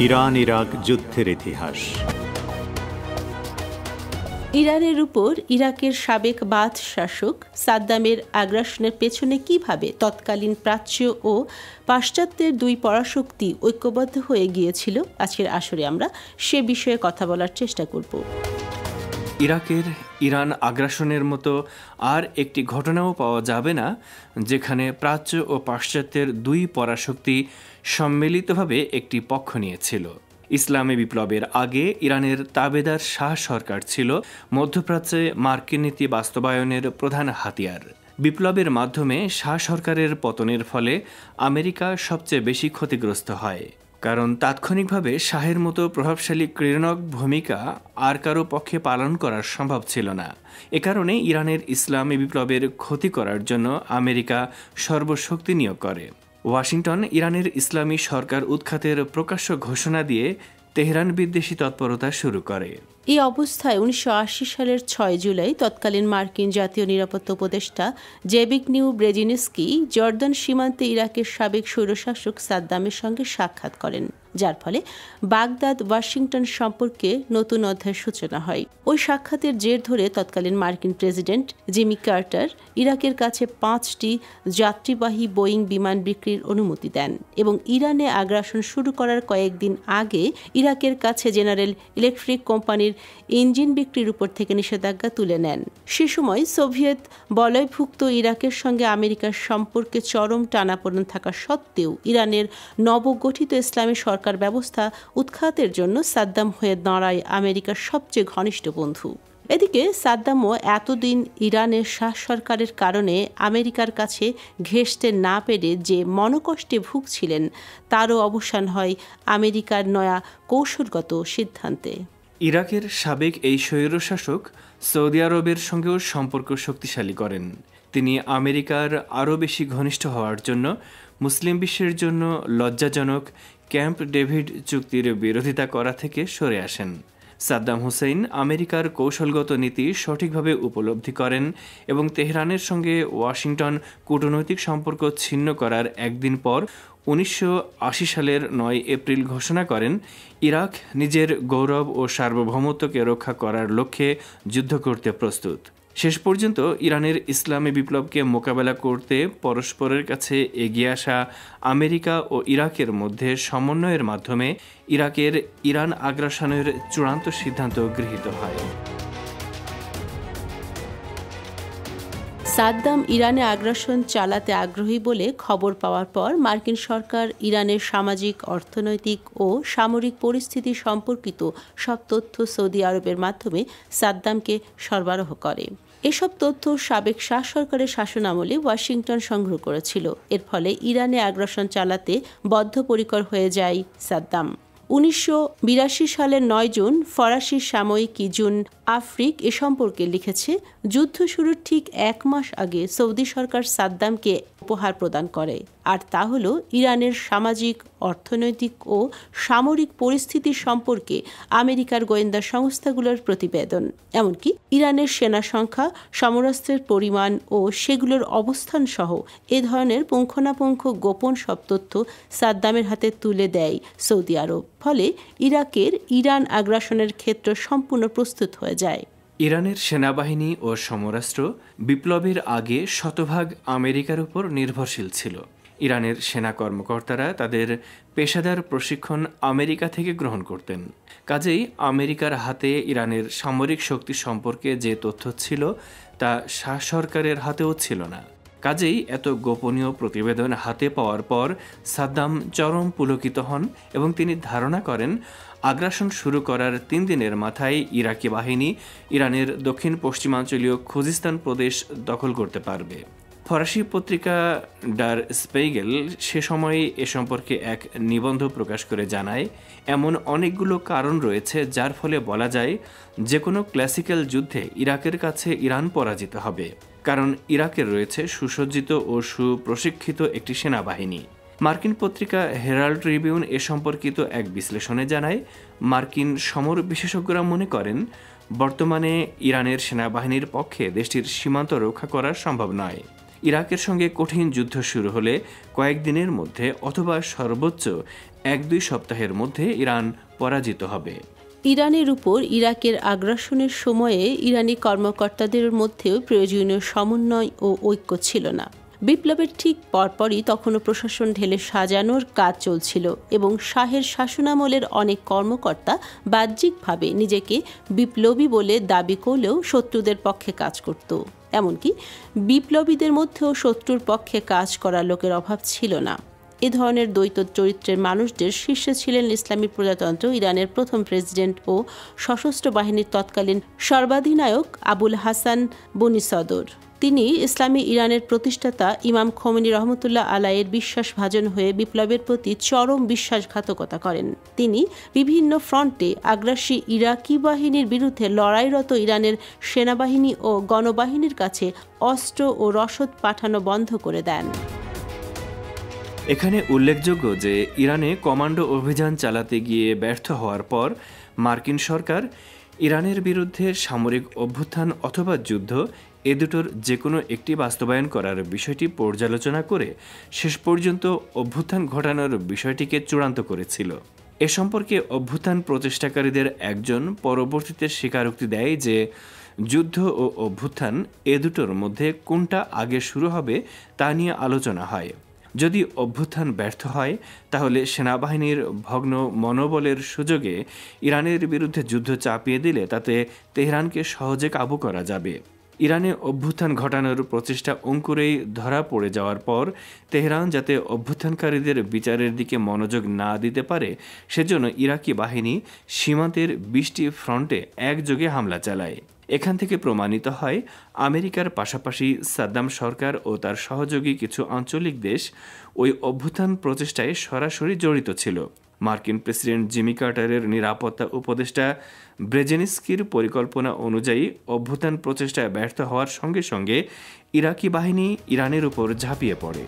Iran Iraq যুদ্ধের ইতিহাস। ইরানের উপর ইরাকের সাবেক বাথ শাসক সাদ্দামের আগ্রাসনের পেছনে কিভাবে তৎকালীন প্রাচ্য ও পাশ্চাত্যের দুই পরাশক্তি ঐক্যবদ্ধ হয়ে গিয়েছিল, আজকের আসরে আমরা সে বিষয়ে কথা বলার চেষ্টা করব। ইরাকের ইরান আগ্রাসনের মতো আর একটি ঘটনাও পাওয়া যাবে না যেখানে প্রাচ্য ও পাশ্চাত্যের দুই পরাশক্তি সম্মিলিতভাবে একটি পক্ষ নিয়েছিল। ইসলামী বিপ্লবের আগে ইরানের তাবেদার শাহ সরকার ছিল মধ্যপ্রাচ্যে মার্কিন নীতি বাস্তবায়নের প্রধান হাতিয়ার। বিপ্লবের মাধ্যমে শাহ সরকারের পতনের ফলে আমেরিকা সবচেয়ে বেশি ক্ষতিগ্রস্ত হয়, কারণ তাৎক্ষণিকভাবে শাহের মতো প্রভাবশালী ক্রীড়নক ভূমিকা আর কারো পক্ষে পালন করা সম্ভব ছিল না। এ কারণে ইরানের ইসলামী বিপ্লবের ক্ষতি করার জন্য আমেরিকা সর্বশক্তি নিয়োগ করে। ওয়াশিংটন ইরানের ইসলামী সরকার উৎখাতের প্রকাশ্য ঘোষণা দিয়ে তেহরান বিদ্বেষী তৎপরতা শুরু করে। এই অবস্থায় 1980 সালের 6 জুলাই তৎকালীন মার্কিন জাতীয় নিরাপত্তা উপদেষ্টা জেবিগনিউ ব্রেজিনস্কি জর্দান সীমান্তে ইরাকের সাবেক স্বৈরশাসক সাদ্দামের সঙ্গে সাক্ষাৎ করেন, যার ফলে বাগদাদ ওয়াশিংটন সম্পর্কে নতুন অধ্যায়ের সূচনা হয়। ওই সাক্ষাতের জের ধরে তৎকালীন মার্কিন প্রেসিডেন্ট জিমি কার্টার ইরাকের কাছে 5টি যাত্রীবাহী বোয়িং বিমান বিক্রির অনুমতি দেন এবং ইরানে আগ্রাসন শুরু করার কয়েকদিন আগে ইরাকের কাছে জেনারেল ইলেকট্রিক কোম্পানির ইঞ্জিন বিক্রির উপর থেকে নিষেধাজ্ঞা তুলে নেন। সে সময় সোভিয়েত বলয়ভুক্ত ইরাকের সঙ্গে আমেরিকার সম্পর্কে চরম টানাপোড়েন থাকা সত্ত্বেও ইরানের নবগঠিত ইসলামী সরকার ব্যবস্থা উৎখাতের জন্য সাদ্দাম হয়ে দাঁড়ায় আমেরিকার সবচেয়ে ঘনিষ্ঠ বন্ধু। এদিকে সাদ্দামও এতদিন ইরানের শাহ সরকারের কারণে আমেরিকার কাছে ঘেঁষতে না পেরে যে মনোকষ্টে ভুগছিলেন, তারও অবসান হয় আমেরিকার নয়া কৌশলগত সিদ্ধান্তে। ইরাকের সাবেক এই স্বৈরশাসক সৌদি আরবের সঙ্গেও সম্পর্ক শক্তিশালী করেন। তিনি আমেরিকার আরও বেশি ঘনিষ্ঠ হওয়ার জন্য মুসলিম বিশ্বের জন্য লজ্জাজনক ক্যাম্প ডেভিড চুক্তির বিরোধিতা করা থেকে সরে আসেন। সাদ্দাম হুসেইন আমেরিকার কৌশলগত নীতি সঠিকভাবে উপলব্ধি করেন এবং তেহরানের সঙ্গে ওয়াশিংটন কূটনৈতিক সম্পর্ক ছিন্ন করার একদিন পর 1980 সালের 9 এপ্রিল ঘোষণা করেন ইরাক নিজের গৌরব ও সার্বভৌমত্বকে রক্ষা করার লক্ষ্যে যুদ্ধ করতে প্রস্তুত। শেষ পর্যন্ত ইরানের ইসলামী বিপ্লবকে মোকাবেলা করতে পরস্পরের কাছে এগিয়ে আসা আমেরিকা ও ইরাকের মধ্যে সমন্বয়ের মাধ্যমে ইরাকের ইরান আগ্রাসনের চূড়ান্ত সিদ্ধান্ত গৃহীত হয়। সাদ্দাম ইরানে আগ্রাসন চালাতে আগ্রহী বলে খবর পাওয়ার পর মার্কিন সরকার ইরানের সামাজিক, অর্থনৈতিক ও সামরিক পরিস্থিতি সম্পর্কিত সব তথ্য সৌদি আরবের মাধ্যমে সাদ্দামকে সরবরাহ করে। এসব তথ্য সাবেক শাহ সরকারের শাসনামলে ওয়াশিংটন সংগ্রহ করেছিল। এর ফলে ইরানে আগ্রাসন চালাতে বদ্ধপরিকর হয়ে যায় সাদ্দাম। 1982 সালের 9 জুন ফরাসি সাময়িকী জুন আফ্রিক এ সম্পর্কে লিখেছে, যুদ্ধ শুরুর ঠিক 1 মাস আগে সৌদি সরকার সাদ্দামকে উপহার প্রদান করে, আর তা হল ইরানের সামাজিক, অর্থনৈতিক ও সামরিক পরিস্থিতি সম্পর্কে আমেরিকার গোয়েন্দা সংস্থাগুলোর প্রতিবেদন। এমনকি ইরানের সেনা সংখ্যা, সমরাস্ত্রের পরিমাণ ও সেগুলোর অবস্থান সহ এ ধরনের পুঙ্খানুপুঙ্খ গোপন সব তথ্য সাদ্দামের হাতে তুলে দেয় সৌদি আরব। ফলে ইরাকের ইরান আগ্রাসনের ক্ষেত্র সম্পূর্ণ প্রস্তুত হয়ে যায়। ইরানের সেনাবাহিনী ও সমরাস্ত্র বিপ্লবের আগে শতভাগ আমেরিকার উপর নির্ভরশীল ছিল। ইরানের সেনা কর্মকর্তারা তাদের পেশাদার প্রশিক্ষণ আমেরিকা থেকে গ্রহণ করতেন। কাজেই আমেরিকার হাতে ইরানের সামরিক শক্তি সম্পর্কে যে তথ্য ছিল তা শাহ সরকারের হাতেও ছিল না। কাজেই এত গোপনীয় প্রতিবেদন হাতে পাওয়ার পর সাদ্দাম চরম পুলকিত হন এবং তিনি ধারণা করেন আগ্রাসন শুরু করার 3 দিনের মাথায় ইরাকি বাহিনী ইরানের দক্ষিণ পশ্চিমাঞ্চলীয় খুজিস্তান প্রদেশ দখল করতে পারবে। ফরাসি পত্রিকা ডার স্পেইগেল সে সময় এ সম্পর্কে এক নিবন্ধ প্রকাশ করে জানায়, এমন অনেকগুলো কারণ রয়েছে যার ফলে বলা যায় যে কোনো ক্লাসিক্যাল যুদ্ধে ইরাকের কাছে ইরান পরাজিত হবে, কারণ ইরাকের রয়েছে সুসজ্জিত ও সুপ্রশিক্ষিত একটি সেনাবাহিনী। মার্কিন পত্রিকা হেরাল্ড ট্রিবিউন এ সম্পর্কিত এক বিশ্লেষণে জানায়, মার্কিন সমর বিশেষজ্ঞরা মনে করেন বর্তমানে ইরানের সেনাবাহিনীর পক্ষে দেশটির সীমান্ত রক্ষা করা সম্ভব নয়। ইরাকের সঙ্গে কঠিন যুদ্ধ শুরু হলে কয়েকদিনের মধ্যে অথবা সর্বোচ্চ 1-2 সপ্তাহের মধ্যে ইরান পরাজিত হবে। ইরানের উপর ইরাকের আগ্রাসনের সময়ে ইরানি কর্মকর্তাদের মধ্যেও প্রয়োজনীয় সমন্বয় ও ঐক্য ছিল না। বিপ্লবের ঠিক পরপরই তখনও প্রশাসন ঢেলে সাজানোর কাজ চলছিল এবং শাহের শাসনামলের অনেক কর্মকর্তা বাহ্যিকভাবে নিজেকে বিপ্লবী বলে দাবি করলেও শত্রুদের পক্ষে কাজ করত। এমনকি বিপ্লবীদের মধ্যেও শত্রুর পক্ষে কাজ করা লোকের অভাব ছিল না। এ ধরনের দ্বৈত চরিত্রের মানুষদের শীর্ষে ছিলেন ইসলামী প্রজাতন্ত্র ইরানের প্রথম প্রেসিডেন্ট ও সশস্ত্র বাহিনীর তৎকালীন সর্বাধিনায়ক আবুল হাসান বনি সদর। তিনি ইসলামী ইরানের প্রতিষ্ঠাতা ইমাম খোমেনি রহমতুল্লাহ আলাইয়ের বিশ্বাসভাজন হয়ে বিপ্লবের প্রতি চরম বিশ্বাসঘাতকতা করেন। তিনি বিভিন্ন ফ্রন্টে আগ্রাসী ইরাকি বাহিনীর বিরুদ্ধে লড়াইরত ইরানের সেনাবাহিনী ও গণবাহিনীর কাছে অস্ত্র ও রসদ পাঠানো বন্ধ করে দেন। এখানে উল্লেখযোগ্য যে ইরানে কমান্ডো অভিযান চালাতে গিয়ে ব্যর্থ হওয়ার পর মার্কিন সরকার ইরানের বিরুদ্ধে সামরিক অভ্যুত্থান অথবা যুদ্ধ এ দুটোর যে কোনো একটি বাস্তবায়ন করার বিষয়টি পর্যালোচনা করে শেষ পর্যন্ত অভ্যুত্থান ঘটানোর বিষয়টিকে চূড়ান্ত করেছিল। এ সম্পর্কে অভ্যুত্থান প্রচেষ্টাকারীদের একজন পরবর্তীতে স্বীকারোক্তি দেয় যে যুদ্ধ ও অভ্যুত্থান এ দুটোর মধ্যে কোনটা আগে শুরু হবে তা নিয়ে আলোচনা হয়। যদি অভ্যুত্থান ব্যর্থ হয় তাহলে সেনাবাহিনীর ভগ্ন মনোবলের সুযোগে ইরানের বিরুদ্ধে যুদ্ধ চাপিয়ে দিলে তাতে তেহরানকে সহজে কাবু করা যাবে। ইরানে অভ্যুত্থান ঘটানোর প্রচেষ্টা অঙ্কুরেই ধরা পড়ে যাওয়ার পর তেহরান যাতে অভ্যুত্থানকারীদের বিচারের দিকে মনোযোগ না দিতে পারে সেজন্য ইরাকি বাহিনী সীমান্তের 20টি ফ্রন্টে একযোগে হামলা চালায়। এখান থেকে প্রমাণিত হয় আমেরিকার পাশাপাশি সাদ্দাম সরকার ও তার সহযোগী কিছু আঞ্চলিক দেশ ওই অভ্যুত্থান প্রচেষ্টায় সরাসরি জড়িত ছিল। মার্কিন প্রেসিডেন্ট জিমি কার্টারের নিরাপত্তা উপদেষ্টা ব্রেজেনিস্কির পরিকল্পনা অনুযায়ী অভ্যুত্থান প্রচেষ্টায় ব্যর্থ হওয়ার সঙ্গে সঙ্গে ইরাকি বাহিনী ইরানের উপর ঝাঁপিয়ে পড়ে।